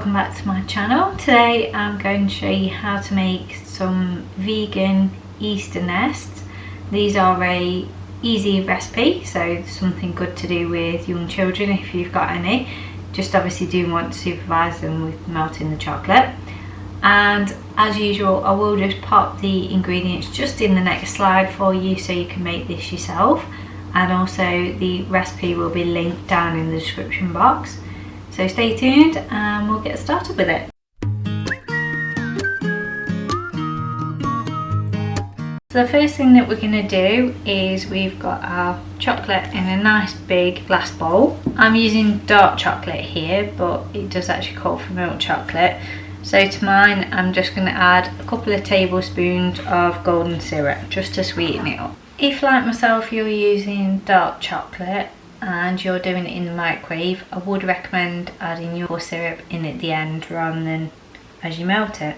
welcome back to my channel. Today I'm going to show you how to make some vegan Easter nests. These are a easy recipe, so something good to do with young children if you've got any. Just obviously do want to supervise them with melting the chocolate. And as usual, I will just pop the ingredients just in the next slide for you so you can make this yourself, and also the recipe will be linked down in the description box. So stay tuned and we'll get started with it. So the first thing that we're going to do is we've got our chocolate in a nice big glass bowl. I'm using dark chocolate here, but it does actually call for milk chocolate. So to mine I'm just going to add a couple of tablespoons of golden syrup just to sweeten it up. If like myself you're using dark chocolate and you're doing it in the microwave, I would recommend adding your syrup in at the end rather than as you melt it.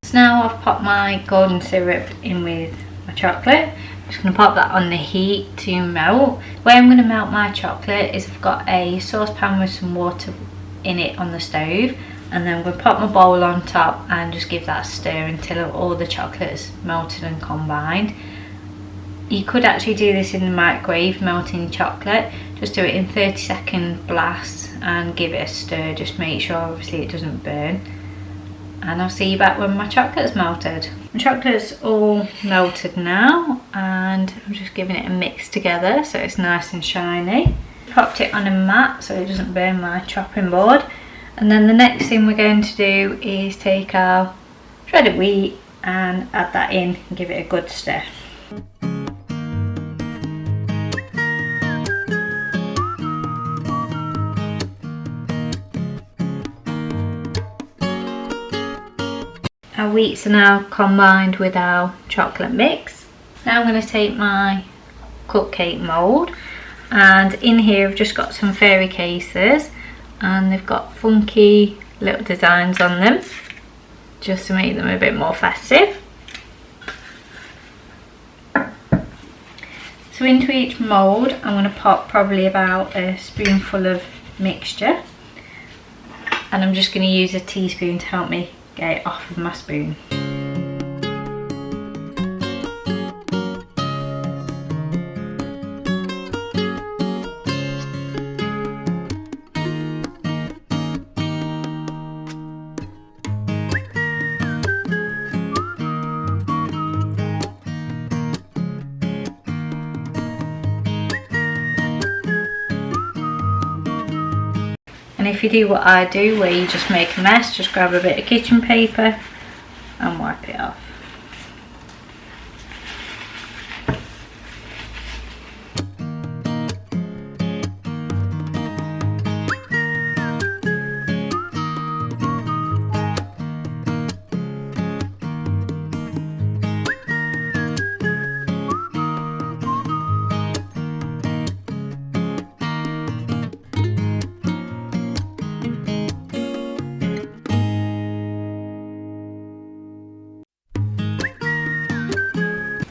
So now I've popped my golden syrup in with my chocolate. I'm just going to pop that on the heat to melt. The way I'm going to melt my chocolate is I've got a saucepan with some water in it on the stove, and then I'm going to pop my bowl on top and just give that a stir until all the chocolate is melted and combined. You could actually do this in the microwave, melting chocolate. Just do it in 30-second blasts and give it a stir, just make sure obviously it doesn't burn. And I'll see you back when my chocolate's melted. My chocolate's all melted now, and I'm just giving it a mix together so it's nice and shiny. Popped it on a mat so it doesn't burn my chopping board. And then the next thing we're going to do is take our shredded wheat and add that in and give it a good stir. Our wheats are now combined with our chocolate mix. Now I'm going to take my cupcake mould, and in here I've just got some fairy cases, and they've got funky little designs on them just to make them a bit more festive. So into each mould I'm going to pop probably about a spoonful of mixture, and I'm just going to use a teaspoon to help me get it off of my spoon. And if you do what I do, where you just make a mess, just grab a bit of kitchen paper and wipe it off.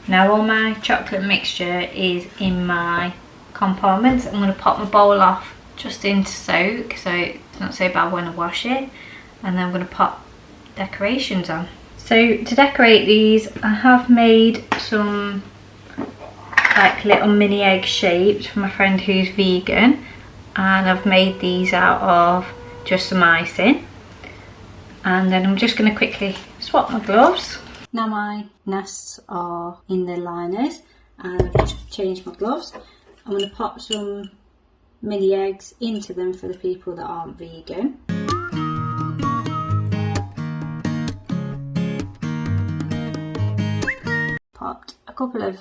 Now all my chocolate mixture is in my compartments. I'm going to pop my bowl off just into soak so it's not so bad when I wash it, and then I'm going to pop decorations on. So to decorate these I have made some like little mini egg shapes for my friend who's vegan, and I've made these out of just some icing, and then I'm just going to quickly swap my gloves. Now my nests are in their liners and I've just changed my gloves. I'm going to pop some mini eggs into them for the people that aren't vegan. Popped a couple of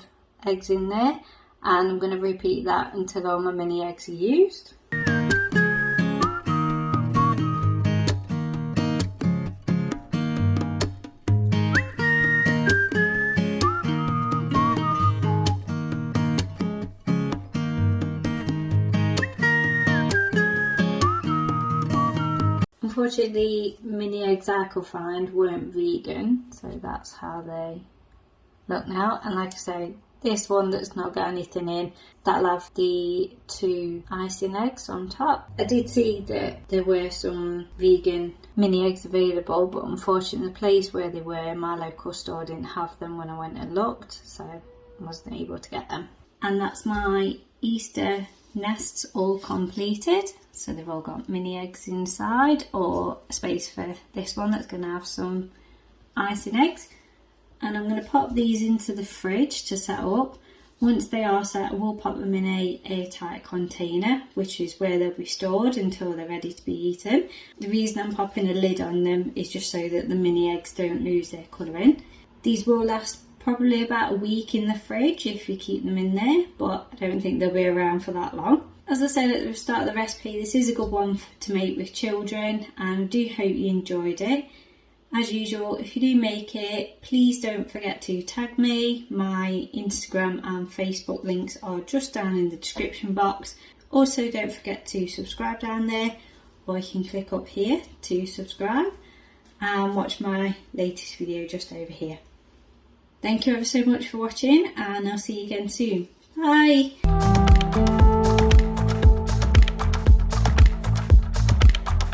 eggs in there, and I'm going to repeat that until all my mini eggs are used. Unfortunately, the mini eggs I could find weren't vegan, so that's how they look now. And like I say, this one that's not got anything in, that'll have the 2 icing eggs on top. I did see that there were some vegan mini eggs available, but unfortunately the place where they were, my local store, didn't have them when I went and looked, so I wasn't able to get them. And that's my Easter nests all completed. So they've all got mini eggs inside, or a space for this one that's going to have some icing eggs. And I'm going to pop these into the fridge to set up. Once they are set, I will pop them in a airtight container, which is where they'll be stored until they're ready to be eaten. The reason I'm popping a lid on them is just so that the mini eggs don't lose their colouring. These will last probably about a week in the fridge if you keep them in there, but I don't think they'll be around for that long. As I said at the start of the recipe, this is a good one to make with children, and I do hope you enjoyed it. As usual, if you do make it, please don't forget to tag me. My Instagram and Facebook links are just down in the description box. Also, don't forget to subscribe down there, or you can click up here to subscribe and watch my latest video just over here. Thank you ever so much for watching, and I'll see you again soon. Bye!